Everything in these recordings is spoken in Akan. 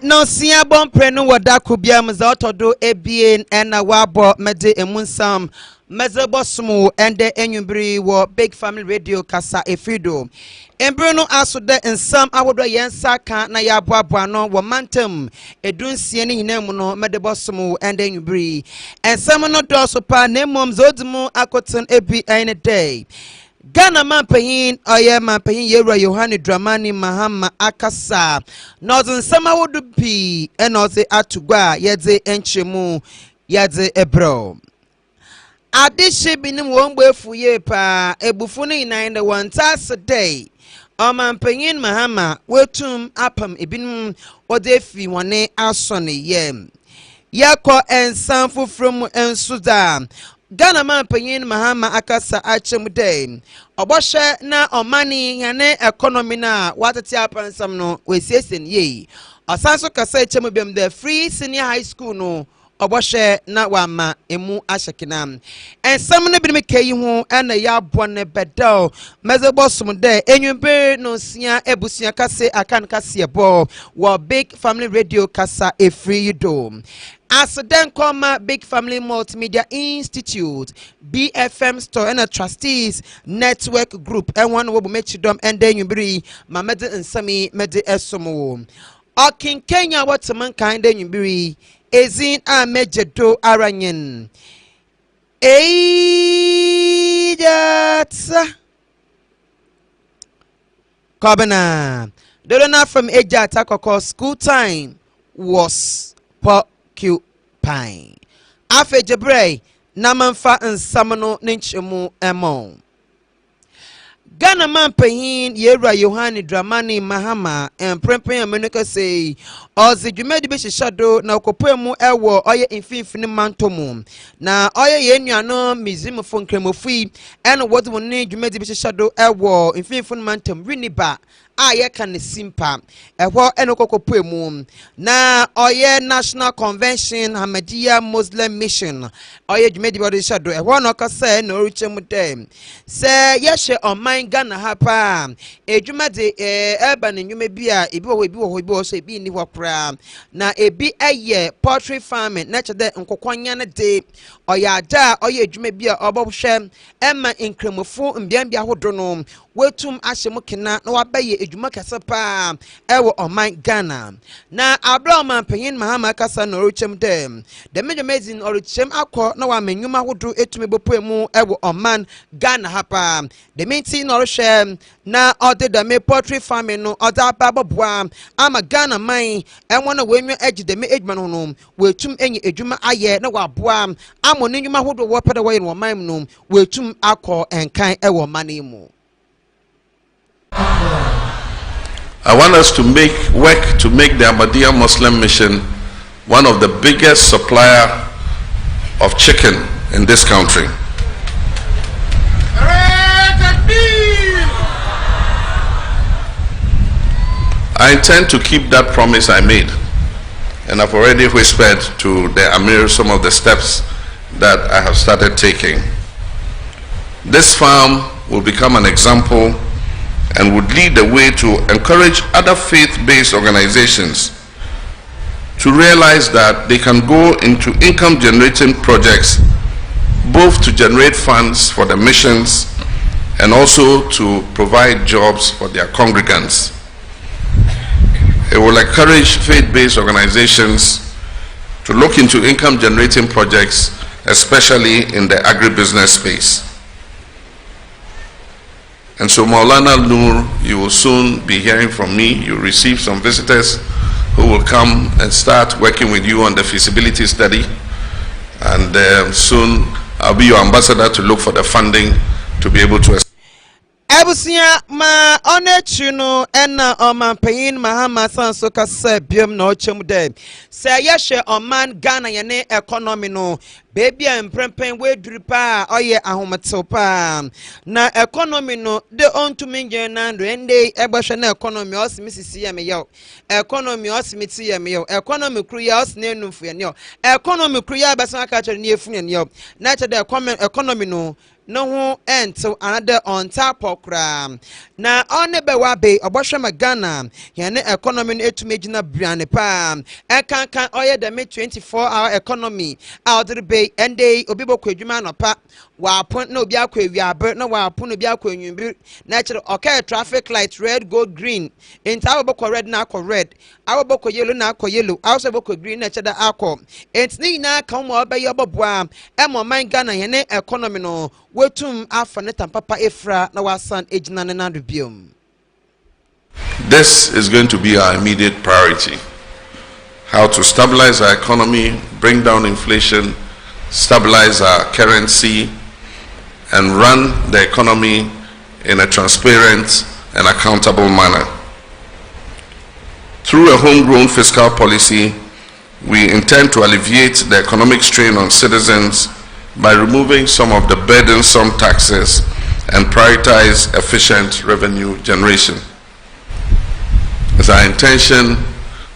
no sia bon prenu wada kubia mza otodo ebien ena wabo mede emunsam mezebosmu ende enyumbiri wo Big Family Radio kasa efido embruno asode ensam awodo yensa kan na ya boaboa no wo mantem edunsie ne hinam no medebosmu ende enyumbiri ensam no do so pa na mom zodimu akoten ebi ene day Ghana Mampahin oye Mampahin Yera Yohani Dramani Mahama Akasa Northern Sama would be and also atugwa yedze enchemu yedze ebro Adishe binim wongwe fuye pa ebufuni ina the one tas a day Mampahin Mahama wetum apam ebinum odefi wane asone yem Yako ensanfu from ensuda Ghana Mampahin Mahama Akasa Achemude Oboshe na omani yane economy na watati apansam no we sesen ye Asanso kasa echemubem the free senior high school no Oboshe na wama emu ashekina ensam ne bi me kayi ho na ya bone bedel mezebosum de enyumbe no sia ebusia kase akan kase ebo wo Big Family Radio kasa e free do As then come Big Family Multimedia Institute, BFM Store and a Trustees Network Group, and one will make them and then you bring Mamede and Sami Mede Esomo. O King Kenya, what's a mankind then you bring Ezin a major do Aranyan. That's Kobana. The runner from Eja Takoko school time was Pine. Afe Jebre, Namanfa and Samano Ninchemu Emon. Ghana Mampahin Yera Yohani Dramani Mahama and Prempe America say, Ozi Jumedi Bishi Shadow, na Kopemu Ewo, Oye Infinity Mantomum. Na Oye Yenya no Museum of Funkremofui, and what will need Jumedi Bishi Shadow Ewo, Infinity Mantum, Riniba. Aye can simpa eho enokoko poemu na oye National Convention Ahmadiyya Muslim Mission oye dwumedi body shadow eho no ka say no richemu dem say yehye oman Ghana ha pa edwumedi eba ne nwume bia ebi wo so ebi ni hokra na ebi eye poultry farming na chede nkokonya ne de oye ada oye edwume bia obohwe ema inkremofo mbiambia hodo no wetum ahyemu kena na wabaye edwuma kasa pa ewo oman Ghana na Abraham Mampahin Mahama kasa no richem dem the major amazing orichem akọ na wa menwuma hodo etumi bopoemu ewo oman Ghana hapa the main thing no hwe na ode da me poultry farming no ode ababoa ama Ghana man enwo na wenwu agi de me edwuma no no wetum enye edwuma aye na waboa amo ne nwuma hodo wo pede wo ye no man no wetum akọ enkan ewo manemu I want us to work to make the Ahmadiyya Muslim Mission one of the biggest supplier of chicken in this country. I intend to keep that promise I made, and I've already whispered to the Amir some of the steps that I have started taking. This farm will become an example and would lead the way to encourage other faith-based organizations to realize that they can go into income-generating projects both to generate funds for the missions and also to provide jobs for their congregants. It will encourage faith-based organizations to look into income-generating projects, especially in the agribusiness space. And so Maulana Noor, you will soon be hearing from me. You'll receive some visitors who will come and start working with you on the feasibility study. And soon I'll be your ambassador to look for the funding to be able to. Ebusia ma onechuno ena Mampahin Mahama sanso kase biom na ochemude se yehye oman Ghana yene economy no baby emprempen we duripa oye ahometew pa na economy no de ontumi ngen na ndo ende egbehwe na economy osimisisi ya meyo economy osimiti ya meyo economy kru ya osinenumfu ya ne economy kru ya besan aka chere ne efu ne yo na che de economy no no ho ento another on top okra na on be wa be oboshe magana yene economy no etume gina briane pa kan oye the 24-hour economy out the bay ende obi bokọ adwuma no pa wa pon na obi akọ awiabe na wa pon obi akọ anwumbi na kire okay traffic light red go green enta bokọ red na akọ red awo bokọ yellow na akọ yellow also bokọ green na kire akọ entni na kan mo obaye oboboa emo man Ghana yene economy no wetum afa ne tampapa efra na wasan ejina ne na biom. This is going to be our immediate priority. How to stabilize our economy, bring down inflation, stabilize our currency, and run the economy in a transparent and accountable manner. Through a homegrown fiscal policy, we intend to alleviate the economic strain on citizens by removing some of the burdensome taxes and prioritize efficient revenue generation. It's our intention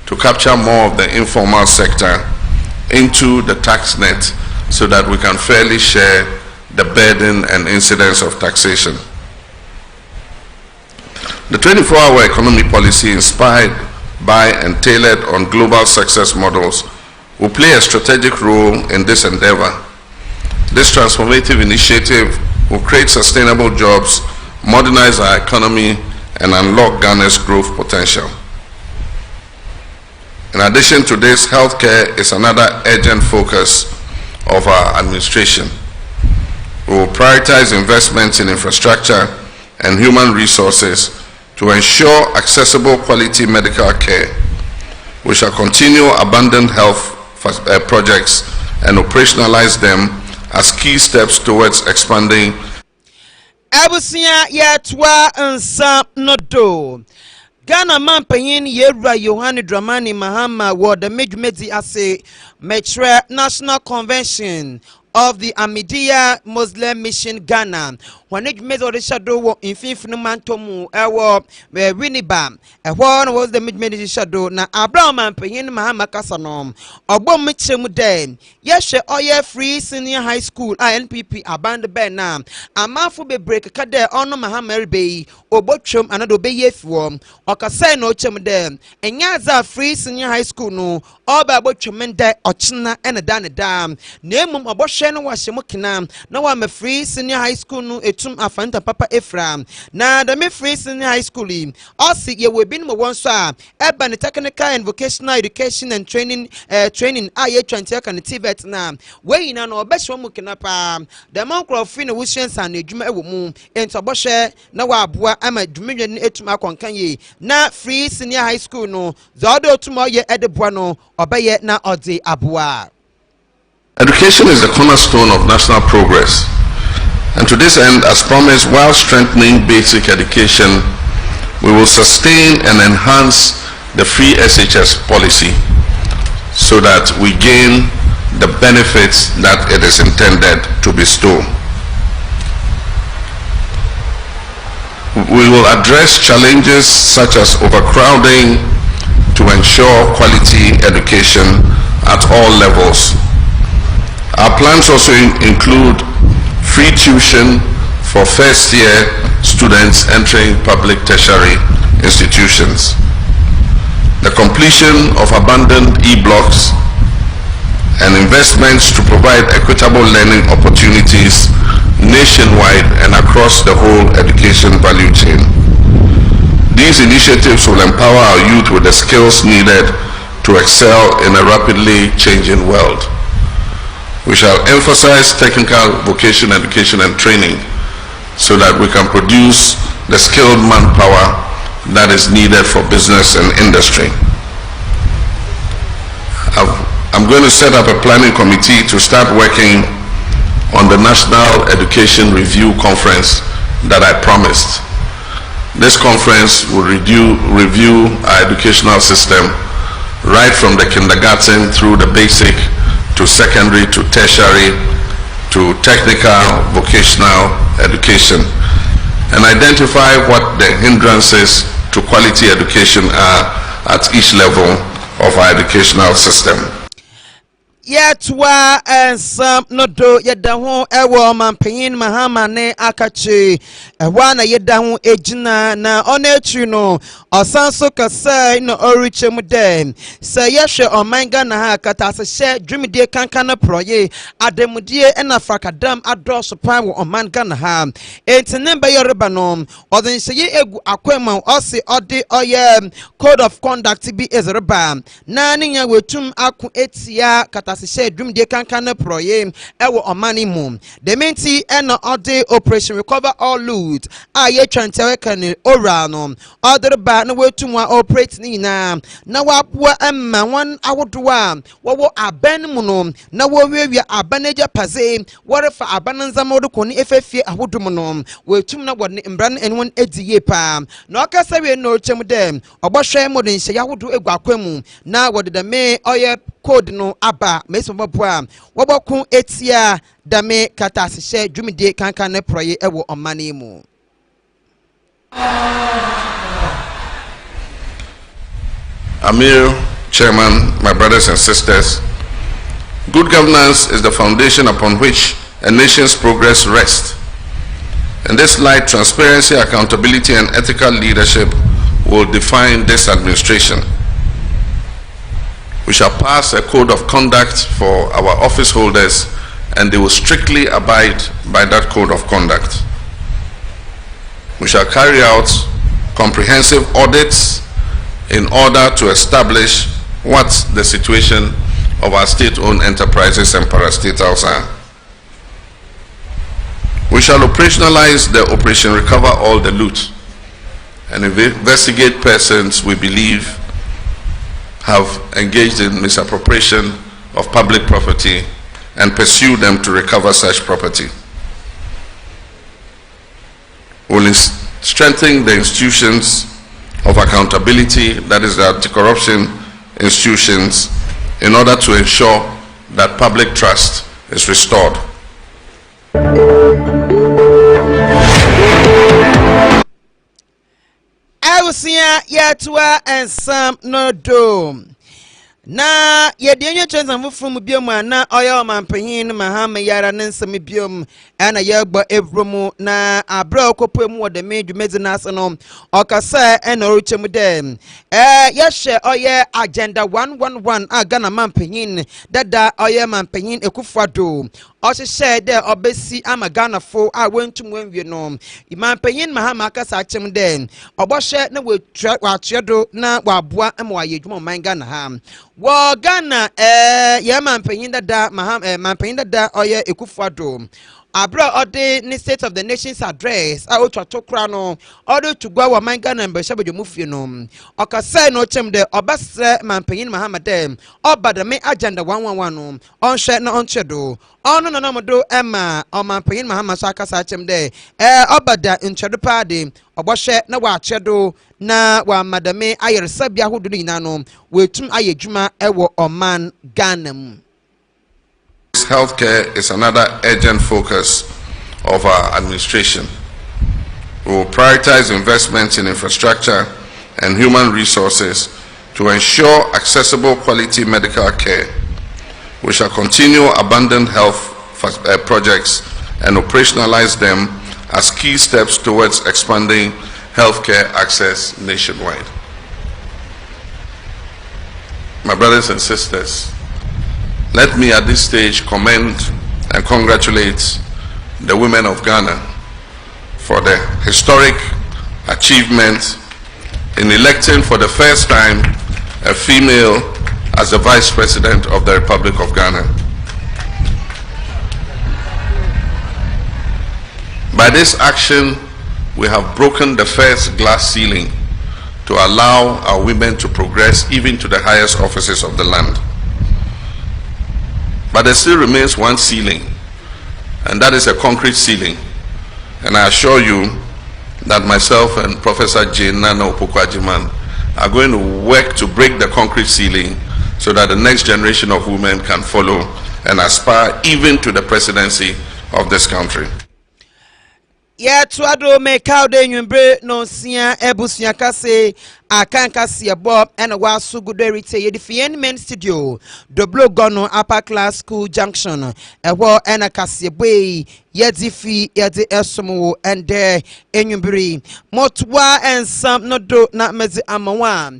to capture more of the informal sector into the tax net so that we can fairly share the burden and incidence of taxation. The 24-hour economy policy, inspired by and tailored on global success models, will play a strategic role in this endeavor. This transformative initiative will create sustainable jobs, modernize our economy, and unlock Ghana's growth potential. In addition to this, healthcare is another urgent focus of our administration. We will prioritize investments in infrastructure and human resources to ensure accessible quality medical care. We shall continue abandoned health projects and operationalize them as key steps towards expanding. Abusia yetwa nsa nodo Ghana man panyin Yewura Yohane Dramani Mahama wo the medjumedi ase metre National Convention of the Ahmadiyya Muslim Mission Ghana. When it made the shadow in Finfin Mantomu, Winneba, a one was the mid shadow. Now, Abraham and Payin Mahama Casanom, or Bom Mitchemudan. Yes, oye free senior high school, INPP, abandoned by now. A mouthful be break a cadre on Mahama Bay, or Botchum, another bay form, or Casano Chemudan. And Yaza free senior high school, no, all by Botchumenda, or China, and a dam. Name of Boshano was Shemokina. No, I'm a free senior high school, no, afanta papa Ephraim na the me free senior high school also ye we been mo once urban technical and vocational education and training aye 20 kan TVET na we na no obehwe mu kinapa the microphone wusian san adwuma ewo mu ento bohwe na wa aboa ama dwumedwe ne etum akonkan ye na free senior high school no za odo otum oye edeboa no obeye na ode aboa. Education is the cornerstone of national progress. And to this end, as promised, while strengthening basic education, we will sustain and enhance the free SHS policy so that we gain the benefits that it is intended to bestow. We will address challenges such as overcrowding to ensure quality education at all levels. Our plans also include free tuition for first-year students entering public tertiary institutions, the completion of abandoned e-blocks, and investments to provide equitable learning opportunities nationwide and across the whole education value chain. These initiatives will empower our youth with the skills needed to excel in a rapidly changing world. We shall emphasize technical vocational education and training so that we can produce the skilled manpower that is needed for business and industry. I'm going to set up a planning committee to start working on the National Education Review Conference that I promised. This conference will review our educational system right from the kindergarten through the basic to secondary to tertiary to technical vocational education and identify what the hindrances to quality education are at each level of our educational system. Yetwa and some no do yeda ho ewo manpanyin mahama ne akachi ewa na yeda ho ejina na onetru no osanso kasa no oriche mu dem se yehwe omanga na ha kata se hye dwumidie kankan na proye ademudie na fakadam adoso pan wo omanga na ha entene be yoreba no odin seye egu akwema osi ode oye code of conduct bi ezreba na nya wetum aku etia kata se hye dwumidie kankan na proye ewo omani mu dementi eno ode operation recover all loot aye twantewe kan ora no odreba na wetum wa operate ni na wapoa emma wan awodoa wo aban mu no na wo wiawia abaneja paze worefa abananzama odko ni efefie ahodum no wetum na wone mbran enwon ediye pa na okasa we no chem dem obohwe mo den hye yahodo egu akwam na wodeda me oye code no aba meso boboa wobokun etia dame kata hye dwumide kankan na proye ewo omane mu. Amir, Chairman, my brothers and sisters, good governance is the foundation upon which a nation's progress rests. In this light, transparency, accountability, and ethical leadership will define this administration. We shall pass a code of conduct for our office holders, and they will strictly abide by that code of conduct. We shall carry out comprehensive audits in order to establish what the situation of our state-owned enterprises and parastatals are. We shall operationalize the Operation Recover All the Loot and investigate persons we believe have engaged in misappropriation of public property and pursue them to recover such property. We will strengthen the institutions of accountability, that is the anti-corruption institutions, in order to ensure that public trust is restored. Eusia Yatua and some no do. Na yedenya chanza mfumu bioma na oya mampanyin mahama yara nensami biom ana yegba evromu na abra okopwe mu wode medu medinase no okasa ena oruchemu dem yehye oya agenda 111 agana mampanyin dada oya mampanyin ekufado osise de obesi amagana fo a wentum wenwie no mampanyin mahama akasa achem dem obohye na watwedo na waboa ema wayedwuma mangana ha wo Ghana ye mampanyin dada mampanyin dada oye ekufado abra ode ni state of the nation's address a otwatokra no ode tugwa wa mangana mbeshabejo mufie no okasa no chem de obasre mampanyin mahamade obadame agenda 111 no onhwe na onchedo ono no namodo ema mampanyin mahama so akasa chem de obada nchedo pade obohwe na wa chedo na wa madame ayeresabia hodo nyina no wetum ayedwuma ewo oman Ghana mu. Healthcare is another urgent focus of our administration. We will prioritize investments in infrastructure and human resources to ensure accessible quality medical care. We shall continue abundant health projects and operationalize them as key steps towards expanding healthcare access nationwide. My brothers and sisters, let me at this stage commend and congratulate the women of Ghana for the historic achievement in electing for the first time a female as the Vice President of the Republic of Ghana. By this action, we have broken the first glass ceiling to allow our women to progress even to the highest offices of the land. But there still remains one ceiling, and that is a concrete ceiling. And I assure you that myself and Professor Jane Nana Opokwajiman are going to work to break the concrete ceiling so that the next generation of women can follow and aspire even to the presidency of this country. Yeah, tuado me kaude nyumbre no sia ebusia kase akanka siebo ena wasu guderite yedifien men studio doblo gono upper class school junction ewo ena kasiebo yedifi yedi esomo ende enyumbiri motwa ensam nodo na mezi amawa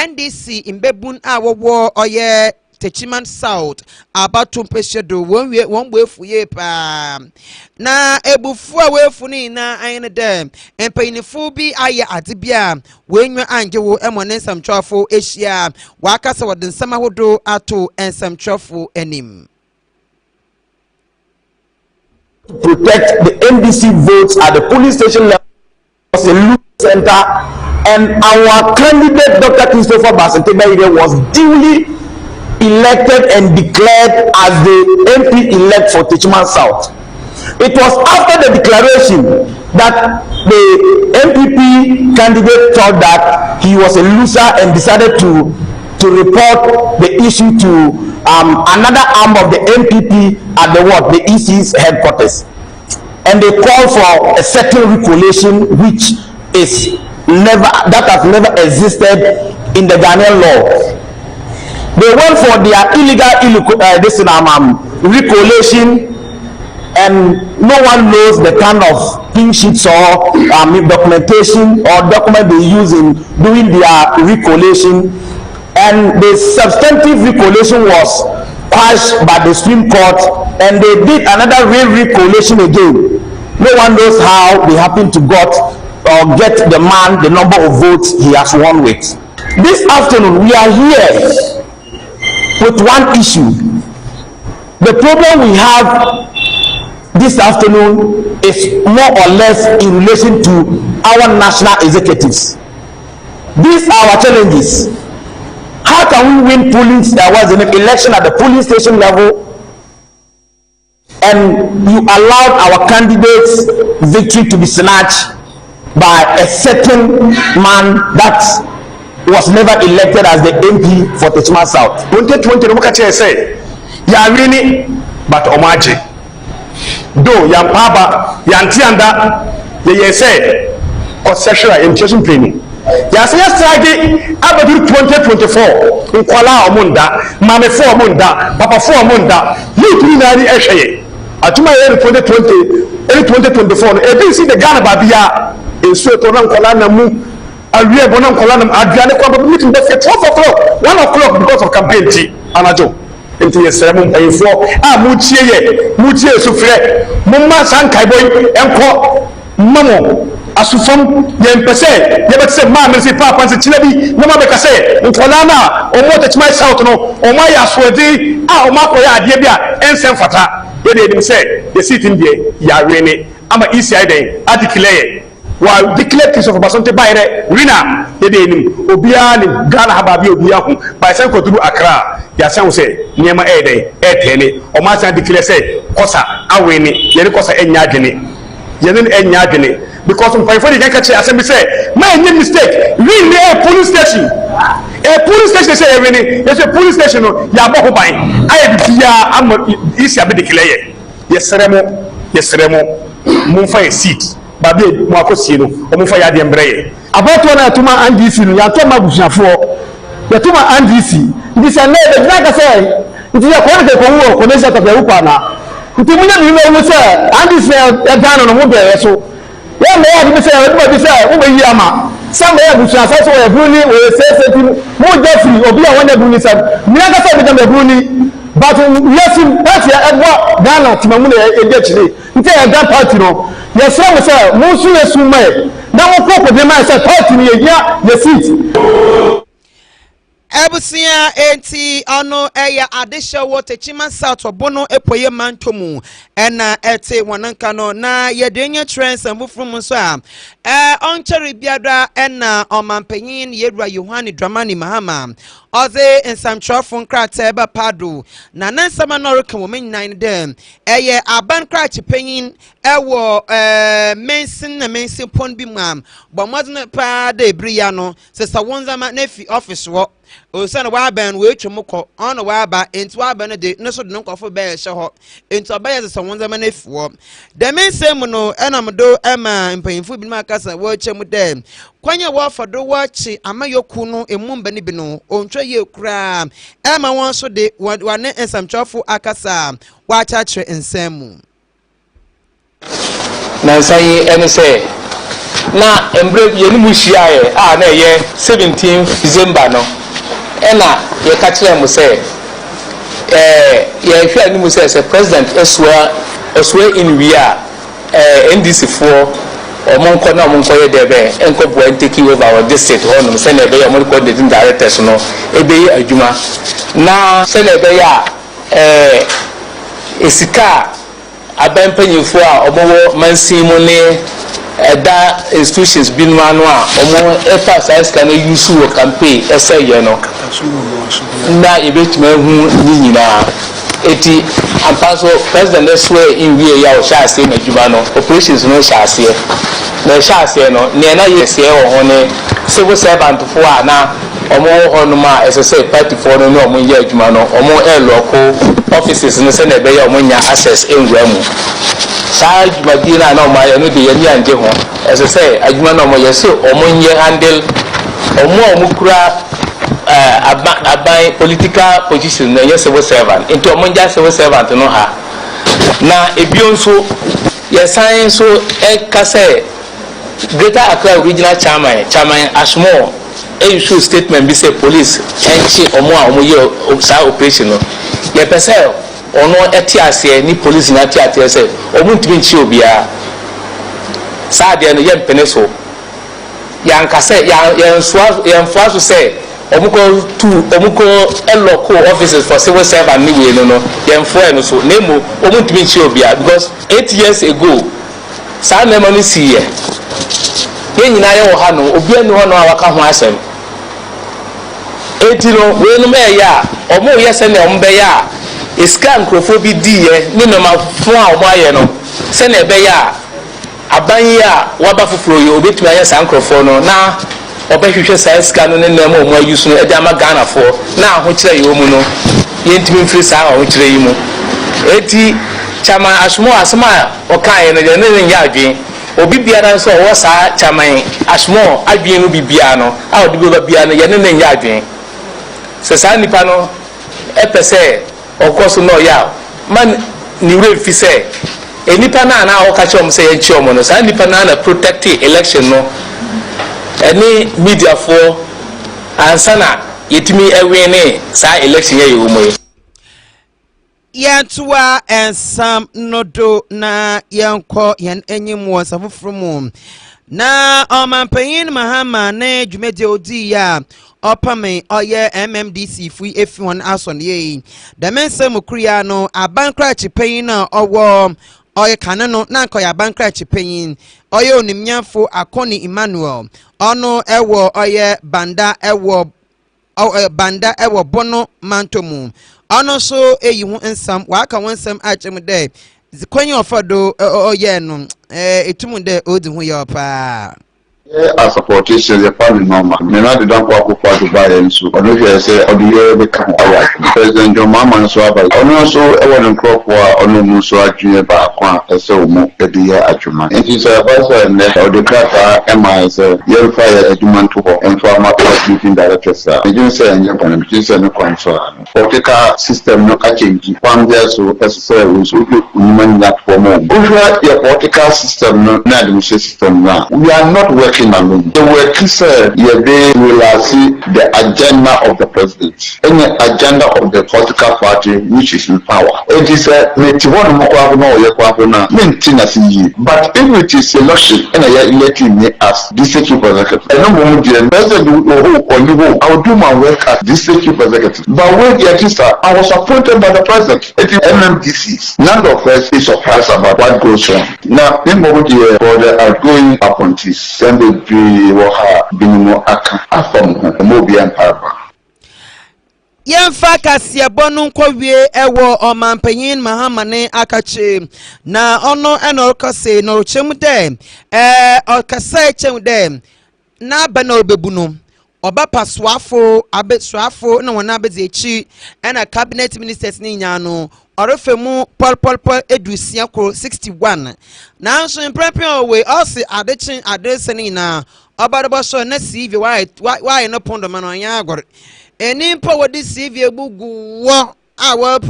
NDC imbebun awowo oye Techiman South about to peshedo one way for ye pa na ebufu awefu ni na ayene dem empayinifu bi aye adibia wenwa angewo emonensam twafo ehia wakasa wodensam ahodo ato ensam twafo enim protect the NDC votes at the polling station level was a loop center, and our candidate Dr. Christopher Basentebe was duly elected and declared as the MP elect for Techiman South. It was after the declaration that the MPP candidate thought that he was a loser and decided to report the issue to another arm of the MPP at the EC's headquarters, and they called for a certain recollation which has never existed in the Ghanaian law. They went for their illegal recollation, and no one knows the kind of pink sheets or documentation or document they use in doing their recollation. And the substantive recollation was quashed by the Supreme Court, and they did another recollation again. No one knows how they happened to get the man the number of votes he has won with. This afternoon we are here with one issue. The problem we have this afternoon is more or less in relation to our national executives. These are our challenges. How can we win an election at the polling station level, and you allowed our candidates' victory to be snatched by a certain man that was never elected as the MP for Techiman South? 2020 no kache say ya wini but omaje do ya mpaba ya ntianda ye say or sexual education training ya say strike abadu 2024 nkwala omunda mame fo omunda papa fo omunda youth ni na ni ehweye atuma ye 2024 no e see the Ghana babia enso to na nkwala na mu awie bona nkola nam aduane kwa meeting be 12 o'clock 1 o'clock because of campaign ti anajo enti yesere mu mpayifo mutie sufre mumma sankai boy enko mamo asufam yempese yebetse ma me si papa se chilabi na ma be kase nkola na omo Techiman South no omo ya soedi omo akoya ade bia ensem fata ye de say the seat in there ya rene ama ECI den declare wa declare case of Basonte Bayre winner de nim obia ni Ghana hababi obia hu by sen ko turu Accra ya sen say niema tene o ma san declare say kosa aweni ye kosa enya adwene because mpayfo de ka che asem say ma any mistake win the police station say win yes a police station no ya bo ho ban aye bia am isi abi declare yeseremo mumfa a seat babe mo akosie no o mumfa ya de mbreye abato na atuma andisi no ya to mabusuafo ya tuma andisi ndi se na de naka se ndi ya ko de ko wo ko ne se ta be ukwa na nti munya bi no se andisi ya dano no mo be so ya me ya bi se ya bi se wo be yi ama some ya busuafo so we bruni we se ti mo jeffrey obi a wona bruni se mi aka se bi da bruni but yes party edwa Ghana timamu na eje chire nti ya da party no yes we say mo su yesu mai na mo ko de mai say party ni ya the seat Ebusia enti ono eya adesha wo Techiman South obono epoye mantomu ena ete wananka no na yedenya trends amufrum so a oncheri biada ena omampanyin yedwa Yohani Dramani Mahama oze ensamtrofon krata eba padu na nansama no reka wo menyan dem eye aban krata panyin ewo mensin pon bi mam bomodne pa de briya no se sawonzama na fi office wo o se na wa ban we twem ko on wa ba enti wa ban de no so de no nkofo be hye ho enti obaye se won zama na fuo de men sem no enam do ema mpanyimfo bi ma kasa wo chem de kwanya wo fodo wo chi amayoku no emumba ni bi no ontwa ye kura ema won so de wane ensamchofo akasa wa chachre ensemu na sai ene se na embre ye ni muhia ye na ye 17 December no ena ye ka kire mu se ye hwa ni mu se president eswa in wia NDC for omonko na omonko ye debe enko bo take over our district honum se na ebe ye omonko coordinating directors no ebe ye adwuma na se na ebe ya esika abampanyifo a omowo mansimu ne da institutions bi no ano a omo efa size kan use wo campaign eseye no na ebetuma hu ni nyina eti ampaso president swear in wie ya o sha ase na djuma no operations no sha ase na sha ase no ne na yese wo ho ne civil servant fo a na omo ho no ma esese party fo no omo ye adwuma no omo local offices no se na be ya omo nya access enwura mu sa adwuma bi na omo ya no de ya ni anje ho esese adwuma no omo ye se omo nye handle omo kura abai political position na yes civil servant into omonja civil servant no ha na ebio nso yes sign so kase Greater Accra regional chairman Ashmore issue statement be say police enchi omo ye sa operation no ye pese ono etiase ni police na etiase omo ntimi nchi obia sa de no ye mpeneso yan kase yan fwaso say omuko local offices for civil servant ni we no yemfo eno so nemo omutimi chi obia because 8 years ago sa na mani si ye nyina ye wo ha no obia ni ho no awaka ho asem etiro we no me ya omo ye se ne ombe ya iska nkrofo bi di ye ni no ma fo a omo aye no se na ebe ya aban ya waba fufuro ye obetumi aye sa nkrofo no na obehwehwe size kan no ne mo mo ayusu no e dia ma Ghana for na ho kire ye omu no ye ntimi mfiri sa ho kire yi mu eti chama asmo asma o kan ye no ne nya adwen obi biara so wo sa chama asmo adwen no bibia no a odi be bia no ye ne nya adwen se sa nipa no e pese okoso no ya man ni we fi se enipa na o ka chom se ye chom no sa nipa na protect election no any media for ansana yetimi ewene sa election ye yomo yantua ensam nodo na yanko yan enyim wonsafofrom na omampanyin mahama na dwumede odi ya opame oye MMDC fui efi won ason ye the mensem kuria no abankra chipanyin na owo oye kanano na nkoya bankra chipanyin oye onimnyafo akoni Emmanuel ono ewo oye banda ewo bono mantomu ono so eyi hu nsam waka wonsam achem de zikwanye ofado oye no etumu de odi hu ya pa as a politician, the family normal. Me not the don't walk for to buy and so. I don't hear say, or the year become our President John Mama and so about. I know so I want to crop for no so I junior back one so more the year at your man. And he's a person and the cracker MI say, you'll fire a human to her and for my meeting director, sir. I didn't say any kind of just no concern. Political system no catching. One there so necessary so human that for more. If your political system, no administration system now, we are not working. Alone. The work said, they will see the agenda of the president, any agenda of the political party which is in power. It is a but if it is election and I elect me as district chief executive, I know the president I will do my work as district chief executive. But when I was appointed by the president. It is MMDC. None of us is surprised about what goes on. Now, in for the outgoing appointees, be waha binimo aka afam mobi empire yemfa kasia bonu nkwowie ewo omampanyin mahamane akache na ono eno kase no chemu de okasa chemu de na bana obebu no Oba paswafo abetsuafo na wona abedi echi na cabinet ministers ni nyano orofemu pol edusia ko 61 na nso imprepio we also adechin adrese ni na obadebo so na CV why no pondo man onya agor eni mpa wodi CV egugu wo a wa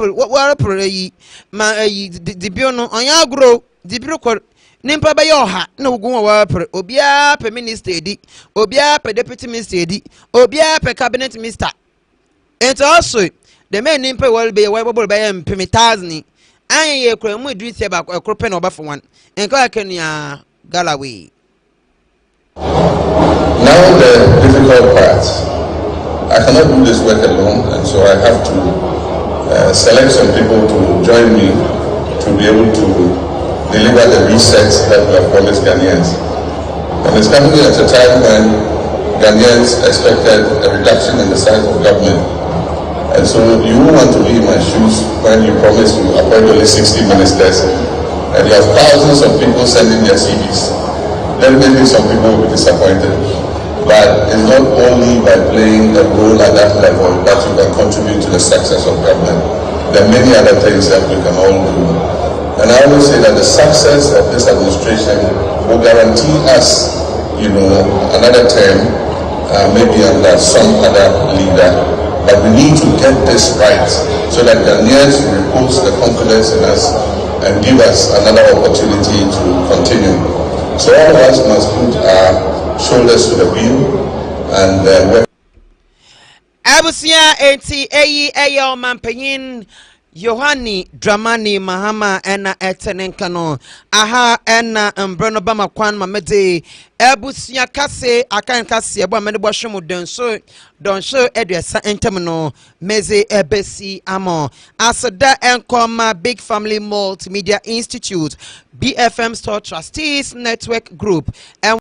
pro yi ma yi dibio no onya agro dibiro ko nimpa be yoha na ogun wa pre obia pe minister edi obia pe deputy minister edi obia pe cabinet minister and also the main nimpa will be wa bobol be mpemitazni anye ye kura mu idri se ba ekro pe na oba for one enko akania Galloway. Now the difficult part. I cannot do this work alone, and so I have to select some people to join me to be able to deliver the reset that we have promised Ghanaians. And it's coming at a time when Ghanaians expected a reduction in the size of government. And so you won't want to be in my shoes when you promise to appoint only 60 ministers and you have thousands of people sending their CVs. Definitely some people will be disappointed. But it's not only by playing a role at that level that you can contribute to the success of government. There are many other things that we can all do. And I always say that the success of this administration will guarantee us, another term, maybe under some other leader. But we need to get this right so that Ghanaians will repose the confidence in us and give us another opportunity to continue. So all of us must put our shoulders to the wheel and work. Abusia enti eyi mampanyin Yohani Dramani Mahama ena etenenkano aha ena mbrono bama kwan mamede abusia kase akan kase ebo amene bo hwemo donso eduasa entem no meze ebesi amo asada enkoma Big Family Multimedia Institute BFM Store Trustees Network Group